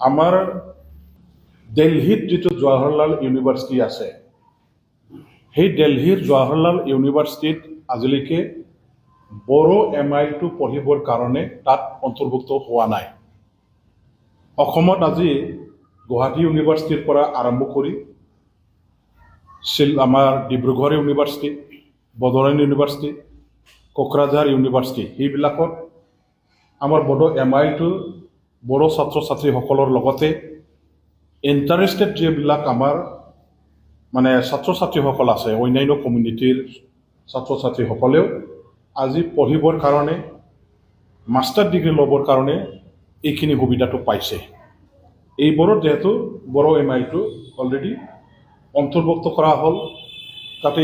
আমাৰ দিল্লীত যিটো জৱাহৰলাল ইউনিভাৰ্চিটি আছে, সেই দিল্লীৰ জৱাহৰলাল ইউনিভাৰ্চিটিত আজিলৈকে বড়ো MIL-টো পঢ়িবৰ কাৰণে তাত অন্তৰ্ভুক্ত হোৱা নাই। অসমত আজি গুৱাহাটী ইউনিভাৰ্চিটিৰ পৰা আৰম্ভ কৰি আমাৰ Dibrugarh university, Bodoland university, Kokrajhar university, সেইবিলাকত আমাৰ বড়ো MIL-টো বড়ো ছাত্ৰ ছাত্ৰীসকলৰ লগতে ইণ্টাৰেষ্টেড যিবিলাক আমাৰ ছাত্ৰ ছাত্ৰীসকল আছে, অন্যান্য কমিউনিটিৰ ছাত্ৰ ছাত্ৰীসকলেও আজি পঢ়িবৰ কাৰণে, মাষ্টাৰ ডিগ্ৰী ল'বৰ কাৰণে এইখিনি সুবিধাটো পাইছে। এইবোৰত যিহেতু বড়ো MIL-টো অলৰেডি অন্তৰ্ভুক্ত কৰা হ'ল, তাতে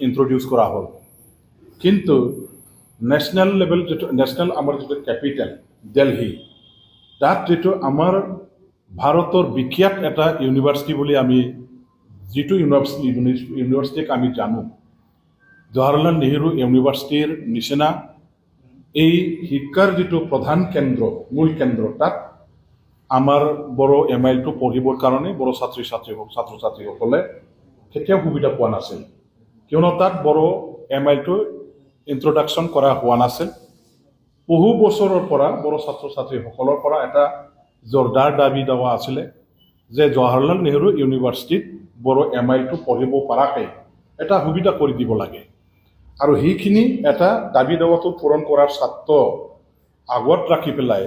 ইন্ট্ৰডিউচ কৰা হ'ল। কিন্তু নেশ্যনেল লেভেল নেশ্যনেল আমাৰ যিটো কেপিটেল দিল্লী, তাত যিটো আমাৰ ভাৰতৰ বিখ্যাত এটা ইউনিভাৰ্চিটি বুলি আমি যিটো ইউনিভাৰ্চিটিক আমি জানো, জৱাহৰলাল নেহৰু ইউনিভাৰ্চিটিৰ নিচিনা এই শিক্ষাৰ যিটো প্ৰধান কেন্দ্ৰ, মূল কেন্দ্ৰ, তাত আমাৰ বড়ো MIL-টো পঢ়িবৰ কাৰণে বড়ো ছাত্ৰ ছাত্ৰীসকলে কেতিয়াও সুবিধা পোৱা নাছিল, কিয়নো তাত বড়ো MIL-টো ইন্ট্ৰডাকশ্যন কৰা হোৱা নাছিল। বহু বছৰৰ পৰা বড়ো ছাত্ৰ ছাত্ৰীসকলৰ পৰা এটা জোৰদাৰ দাবী দেৱা আছিলে যে জৱাহৰলাল নেহৰু ইউনিভাৰ্চিটিত বড়ো MIL-টো পঢ়িব পৰাকৈ এটা সুবিধা কৰি দিব লাগে। আৰু সেইখিনি এটা দাবী দেৱাটো পূৰণ কৰাৰ স্বাৰ্থ আগত ৰাখি পেলাই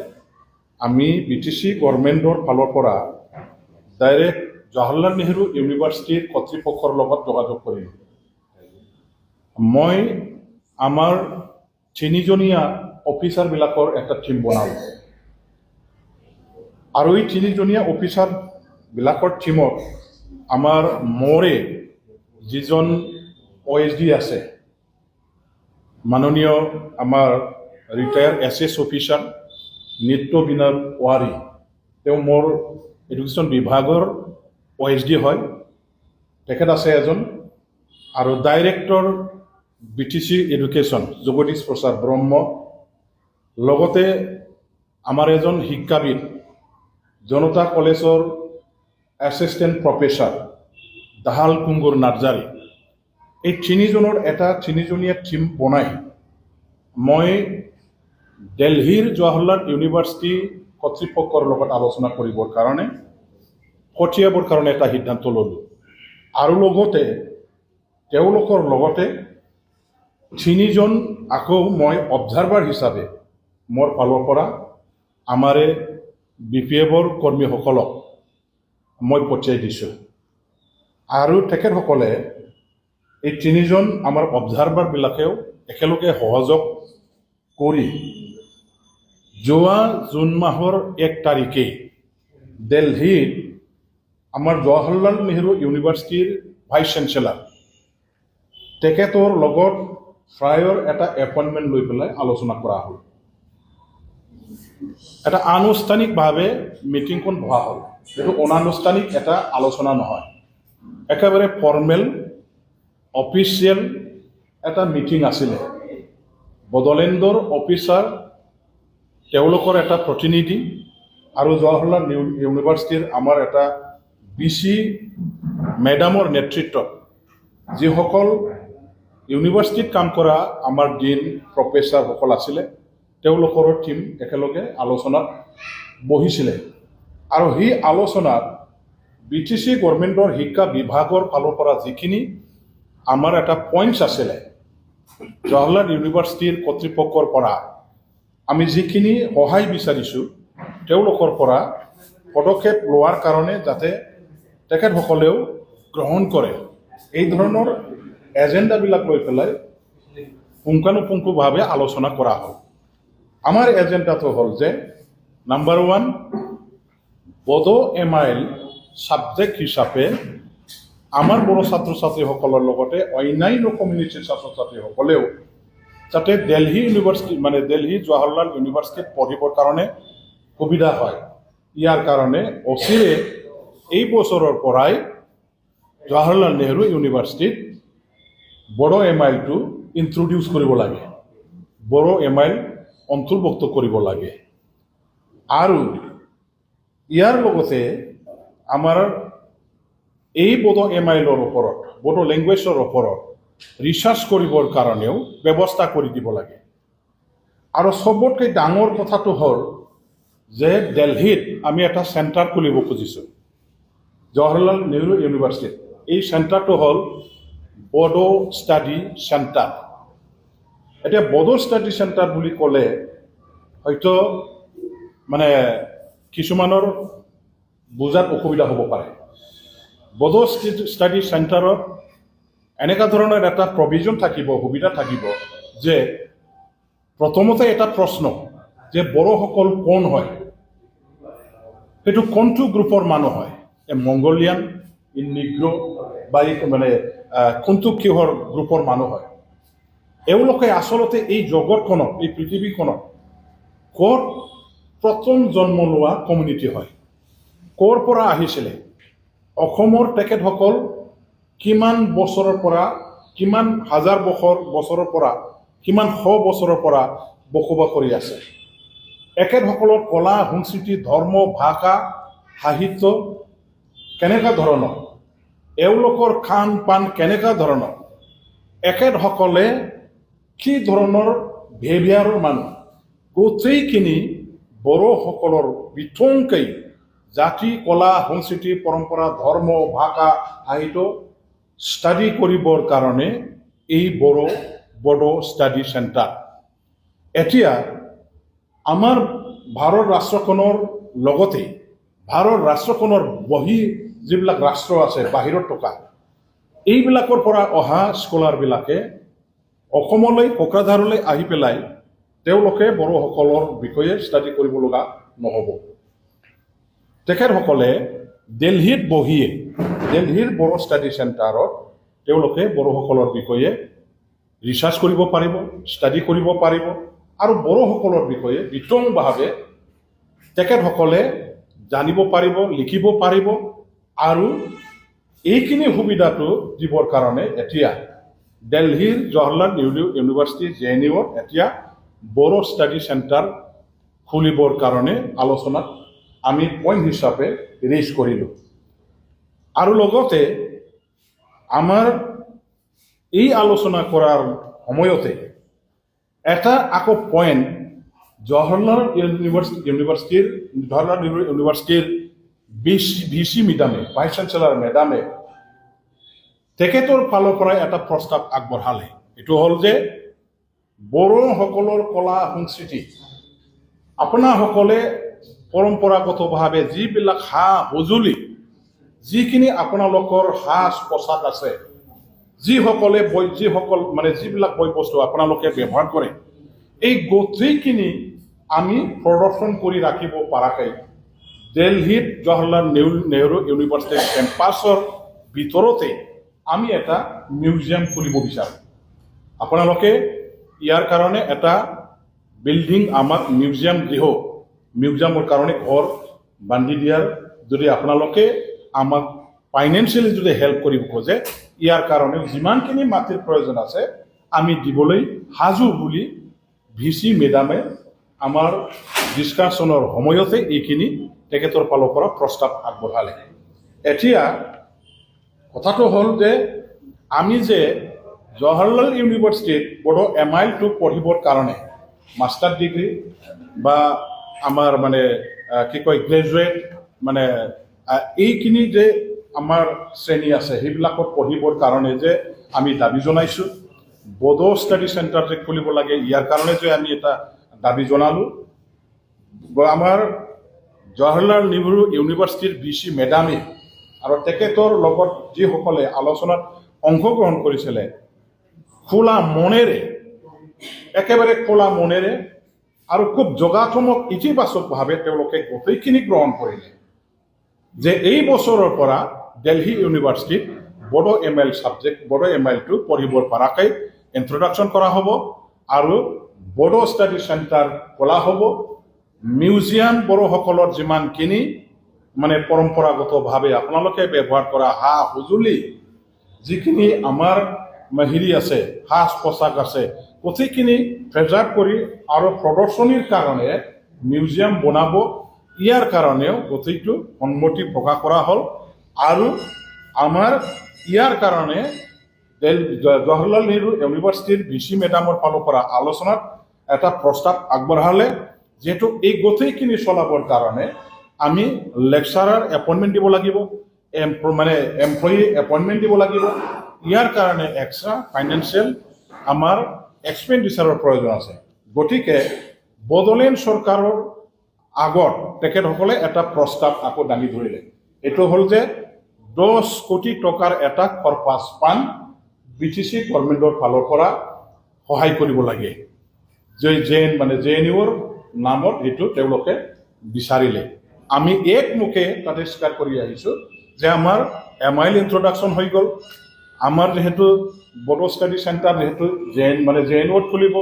আমি BTC গভৰ্ণমেণ্টৰ ফালৰ পৰা ডাইৰেক্ট জৱাহৰলাল নেহৰু ইউনিভাৰ্চিটিৰ কৰ্তৃপক্ষৰ লগত যোগাযোগ কৰিলোঁ। মই আমাৰ 3জনীয়া অফিচাৰবিলাকৰ এটা টীম বনালোঁ, আৰু এই 3জনীয়া অফিচাৰবিলাকৰ টীমত আমাৰ মোৰে যিজন OSD আছে, মাননীয় আমাৰ ৰিটায়াৰ্ড SS অফিচাৰ নিত্য বিনাল ৱাৰী, তেওঁ মোৰ এডুকেশ্যন বিভাগৰ OSD হয়, তেখেত আছে এজন, আৰু ডাইৰেক্টৰ BTC এডুকেশ্যন জগদীশ প্ৰসাদ ব্ৰহ্ম, লগতে আমাৰ এজন শিক্ষাবিদ জনতা কলেজৰ এছিষ্টেণ্ট প্ৰফেচাৰ দাহাল কুংগুৰ নাৰ্জাৰী। এই 3জনৰ এটা 3জনীয়া টীম বনাই মই দিল্লীৰ জৱাহৰলাল ইউনিভাৰ্চিটি কৰ্তৃপক্ষৰ লগত আলোচনা কৰিবৰ কাৰণে পঠিয়াবৰ কাৰণে এটা সিদ্ধান্ত ল'লোঁ। আৰু লগতে তেওঁলোকৰ লগতে 3জন আকৌ মই অবজাৰ্ভাৰ হিচাপে মোৰ ফালৰ পৰা আমাৰে BPF-ৰ কৰ্মীসকলক মই পঠিয়াই দিছোঁ। আৰু তেখেতসকলে এই 3জন আমাৰ অবজাৰ্ভাৰবিলাকেও একেলগে সহযোগ কৰি যোৱা জুন মাহৰ 1 তাৰিখে দিল্লীত আমাৰ জৱাহৰলাল নেহৰু ইউনিভাৰ্চিটিৰ ভাইচ চেঞ্চেলাৰ তেখেতৰ লগত প্ৰায়ৰ এটা এপইণ্টমেণ্ট লৈ পেলাই আলোচনা কৰা হ'ল। এটা আনুষ্ঠানিকভাৱে মিটিংখন বহা হ'ল, এইটো অনানুষ্ঠানিক এটা আলোচনা নহয়, একেবাৰে ফৰ্মেল অফিচিয়েল এটা মিটিং আছিলে। বড়োলেণ্ডৰ অফিচাৰ, তেওঁলোকৰ এটা প্ৰতিনিধি, আৰু জৱাহৰলাল ইউনিভাৰ্চিটিৰ আমাৰ এটা BC মেডামৰ নেতৃত্বত যিসকল ইউনিভাৰ্চিটিত কাম কৰা আমাৰ ডিন প্ৰফেচাৰসকল আছিলে, তেওঁলোকৰ টীম একেলগে আলোচনাত বহিছিলে। আৰু সেই আলোচনাত BTC গভৰ্ণমেণ্টৰ শিক্ষা বিভাগৰ ফালৰ পৰা যিখিনি আমাৰ এটা পইণ্টছ আছিলে, জৱাহৰলাল ইউনিভাৰ্চিটিৰ কৰ্তৃপক্ষৰ পৰা আমি যিখিনি সহায় বিচাৰিছোঁ তেওঁলোকৰ পৰা পদক্ষেপ লোৱাৰ কাৰণে যাতে তেখেতসকলেও গ্ৰহণ কৰে, এই ধৰণৰ এজেণ্ডাবিলাক লৈ পেলাই পুংখানুপুংখভাৱে আলোচনা কৰা হ'ল। আমাৰ এজেণ্ডাটো হ'ল যে নাম্বাৰ 1, বড়ো MIL ছাবজেক্ট হিচাপে আমাৰ বড়ো ছাত্ৰ ছাত্ৰীসকলৰ লগতে অন্যান্য কমিউনিটিৰ ছাত্ৰ ছাত্ৰীসকলেও যাতে দিল্লী ইউনিভাৰ্চিটি দিল্লী জৱাহৰলাল ইউনিভাৰ্চিটিত পঢ়িবৰ কাৰণে সুবিধা হয়। ইয়াৰ কাৰণে অচিৰে এই বছৰৰ পৰাই জৱাহৰলাল নেহৰু ইউনিভাৰ্চিটিত বড়ো MIL-টো ইন্ট্ৰডিউচ কৰিব লাগে, বড়ো MIL অন্তৰ্ভুক্ত কৰিব লাগে। আৰু ইয়াৰ লগতে আমাৰ এই বড়ো এমাইলৰ ওপৰত বড়ো লেংগুৱেজৰ ওপৰত ৰিচাৰ্চ কৰিবৰ কাৰণেও ব্যৱস্থা কৰি দিব লাগে আৰু সবতকৈ ডাঙৰ কথাটো হ'ল যে দিল্লীত আমি এটা চেণ্টাৰ খুলিব খুজিছোঁ জৱাহৰলাল নেহৰু ইউনিভাৰ্চিটিত এই চেণ্টাৰটো হ'ল বড়ো ষ্টাডি চেণ্টাৰ এতিয়া বড়ো ষ্টাডি চেণ্টাৰ বুলি ক'লে হয়তো মানে কিছুমানৰ বুজাত অসুবিধা হ'ব পাৰে বড়ো ষ্টাডি চেণ্টাৰত এনেকুৱা ধৰণৰ এটা প্ৰভিজন থাকিব সুবিধা থাকিব যে প্ৰথমতে এটা প্ৰশ্ন যে বড়োসকল কোন হয় সেইটো কোনটো গ্ৰুপৰ মানুহ হয় মংগোলিয়ান নিগ্ৰো বা মানে কোনটো কিহৰ গ্ৰুপৰ মানুহ হয় এওঁলোকে আচলতে এই জগতখনত এই পৃথিৱীখনত ক'ৰ প্ৰথম জন্ম লোৱা কমিউনিটি হয় ক'ৰ পৰা আহিছিলে অসমৰ তেখেতসকল কিমান বছৰৰ পৰা কিমান হাজাৰ বছৰৰ পৰা কিমান শ বছৰৰ পৰা বসবাস কৰি আছে এখেতসকলৰ কলা সংস্কৃতি ধৰ্ম ভাষা সাহিত্য কেনেকুৱা ধৰণৰ এওঁলোকৰ খান পান কেনেকুৱা ধৰণৰ এখেতসকলে কি ধৰণৰ বিহেভিয়াৰৰ মানুহ গোটেইখিনি বড়োসকলৰ বিথংকৈ জাতি কলা সংস্কৃতি পৰম্পৰা ধৰ্ম ভাষা সাহিত্য ষ্টাডি কৰিবৰ কাৰণে এই বড়ো ষ্টাডি চেণ্টাৰ এতিয়া আমাৰ ভাৰত ৰাষ্ট্ৰখনৰ লগতে ভাৰত ৰাষ্ট্ৰখনৰ যিবিলাক ৰাষ্ট্ৰ আছে বাহিৰত থকা এইবিলাকৰ পৰা অহা স্কলাৰবিলাকে অসমলৈ কোকৰাঝাৰলৈ আহি পেলাই তেওঁলোকে বড়োসকলৰ বিষয়ে ষ্টাডি কৰিব লগা নহ'ব তেখেতসকলে দিল্লীত বহিয়ে দিল্লীৰ বড়ো ষ্টাডি চেণ্টাৰত তেওঁলোকে বড়োসকলৰ বিষয়ে ৰিচাৰ্চ কৰিব পাৰিব ষ্টাডি কৰিব পাৰিব আৰু বড়োসকলৰ বিষয়ে বিতংভাৱে তেখেতসকলে জানিব পাৰিব লিখিব পাৰিব আৰু এইখিনি সুবিধাটো দিবৰ কাৰণে এতিয়া দিল্লীৰ জৱাহৰলাল নেহৰু ইউনিভাৰ্চিটি JNUত এতিয়া বড়ো ষ্টাডি চেণ্টাৰ খুলিবৰ কাৰণে আলোচনাত আমি পইণ্ট হিচাপে ৰেজ কৰিলোঁ আৰু লগতে আমাৰ এই আলোচনা কৰাৰ সময়তে এটা আকৌ পইণ্ট জৱাহৰলাল নেহৰু ইউনিভাৰ্চিটিৰ ভিচি মেডামে ভাইচ চেঞ্চেলাৰ মেডামে তেখেতৰ ফালৰ পৰা এটা প্ৰস্তাৱ আগবঢ়ালে এইটো হ'ল যে বড়োসকলৰ কলা সংস্কৃতি আপোনাসকলে পৰম্পৰাগতভাৱে যিবিলাক সা সঁজুলি যিখিনি আপোনালোকৰ সাজ পোছাক আছে যিসকল মানে যিবিলাক বয় বস্তু আপোনালোকে ব্যৱহাৰ কৰে এই গোটেইখিনি আমি প্ৰদৰ্শন কৰি ৰাখিব পৰাকৈ দিল্লীত জৱাহৰলাল নেহৰু ইউনিভাৰ্চিটিৰ কেম্পাছৰ ভিতৰতে আমি এটা মিউজিয়াম খুলিব বিচাৰোঁ আপোনালোকে ইয়াৰ কাৰণে এটা বিল্ডিং আমাক মিউজিয়ামৰ কাৰণে ঘৰ বান্ধি দিয়াৰ যদি আপোনালোকে আমাক ফাইনেন্সিয়েলি যদি হেল্প কৰিব খোজে ইয়াৰ কাৰণে যিমানখিনি মাটিৰ প্ৰয়োজন আছে আমি দিবলৈ সাজু বুলি ভিচি মেডামে আমাৰ ডিছকাশ্যনৰ সময়তে এইখিনি তেখেতৰ ফালৰ পৰা প্ৰস্তাৱ আগবঢ়ালে এতিয়া কথাটো হ'ল যে আমি যে জৱাহৰলাল ইউনিভাৰ্চিটিত বড়ো MIL-টো পঢ়িবৰ কাৰণে মাষ্টাৰ ডিগ্ৰী বা আমাৰ মানে কি কয় গ্ৰেজুৱেট মানে এইখিনি যে আমাৰ শ্ৰেণী আছে সেইবিলাকত পঢ়িবৰ কাৰণে যে আমি দাবী জনাইছোঁ বড়ো ষ্টাডি চেণ্টাৰ যে খুলিব লাগে ইয়াৰ কাৰণে যে আমি এটা দাবী জনালোঁ আমাৰ জৱাহৰলাল নেহৰু ইউনিভাৰ্চিটিৰ ভিচি মেডামে আৰু তেখেতৰ লগত যিসকলে আলোচনাত অংশগ্ৰহণ কৰিছিলে একেবাৰে খোলা মনেৰে আৰু খুব যোগাত্মক ইতিবাচকভাৱে তেওঁলোকে গোটেইখিনি গ্ৰহণ কৰিলে যে এই বছৰৰ পৰা দিল্লী ইউনিভাৰ্চিটিত বড়ো MIL-টো পঢ়িবৰ পৰাকৈ ইন্ট্ৰডাকশ্যন কৰা হ'ব আৰু বড়ো ষ্টাডি চেণ্টাৰ খোলা হ'ব মিউজিয়াম বড়োসকলৰ যিমানখিনি মানে পৰম্পৰাগতভাৱে আপোনালোকে ব্যৱহাৰ কৰা সা সঁজুলি যিখিনি আমাৰ হেৰি আছে সাজ পোছাক আছে গোটেইখিনি প্ৰেজাৰ্ভ কৰি আৰু প্ৰদৰ্শনীৰ কাৰণে মিউজিয়াম বনাব ইয়াৰ কাৰণেও গোটেইটো সন্মতি প্ৰকাশ কৰা হ'ল আৰু আমাৰ ইয়াৰ কাৰণে জৱাহৰলাল নেহৰু ইউনিভাৰ্চিটিৰ ভিচি মেডামৰ ফালৰ পৰা আলোচনাত এটা প্ৰস্তাৱ আগবঢ়ালে যিহেতু এই গোটেইখিনি চলাবৰ কাৰণে আমি লেকচাৰাৰ এপইণ্টমেণ্ট দিব লাগিব মানে এমপ্লয়ী এপইণ্টমেণ্ট দিব লাগিব ইয়াৰ কাৰণে এক্সট্ৰা ফাইনেন্সিয়েল আমাৰ এক্সপেণ্ডিচাৰৰ প্ৰয়োজন আছে গতিকে বড়োলেণ্ড চৰকাৰৰ আগত তেখেতসকলে এটা প্ৰস্তাৱ আকৌ দাঙি ধৰিলে এইটো হ'ল যে 10 কোটি টকাৰ এটা খৰপাছ ফাণ্ড BTC গভৰ্ণমেণ্টৰ ফালৰ পৰা সহায় কৰিব লাগে JNUৰ নামত এইটো তেওঁলোকে বিচাৰিলে আমি একমুখে তাতে স্বীকাৰ কৰি আহিছোঁ যে আমাৰ MIL ইন্ট্ৰডাকশ্যন হৈ গ'ল আমাৰ যেহেতু বড়ো ষ্টাডি চেণ্টাৰ যেহেতু JNUত খুলিব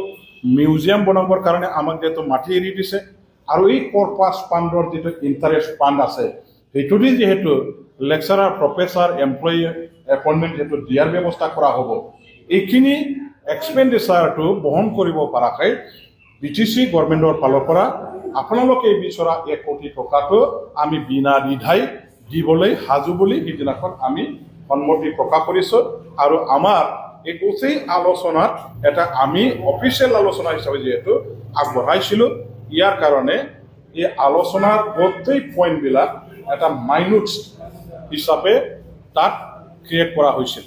মিউজিয়াম বনাবৰ কাৰণে আমাক যেহেতু মাটি এৰি দিছে আৰু এই খৰপাছ ফাণ্ডৰ যিটো ইণ্টাৰেষ্ট ফাণ্ড আছে সেইটোদি যেহেতু লেকচাৰাৰ প্ৰফেচাৰ এমপ্লয়ী এপইণ্টমেণ্ট যেহেতু দিয়াৰ ব্যৱস্থা কৰা হ'ব এইখিনি এক্সপেণ্ডিচাৰটো বহন কৰিব পৰাকৈ BTC গভৰ্ণমেণ্টৰ ফালৰ পৰা আপোনালোকে বিচৰা 1 কোটি টকাটো আমি বিনা দ্বিধাই দিবলৈ সাজু বুলি সেইদিনাখন আমি সন্মতি প্ৰকাশ কৰিছোঁ আৰু আমাৰ এই গোটেই আলোচনাত এটা আমি অফিচিয়েল আলোচনা হিচাপে যেহেতু আগবঢ়াইছিলোঁ ইয়াৰ কাৰণে এই আলোচনাৰ গোটেই পইণ্টবিলাক এটা মাইনুট হিচাপে তাত ক্ৰিয়েট কৰা হৈছিল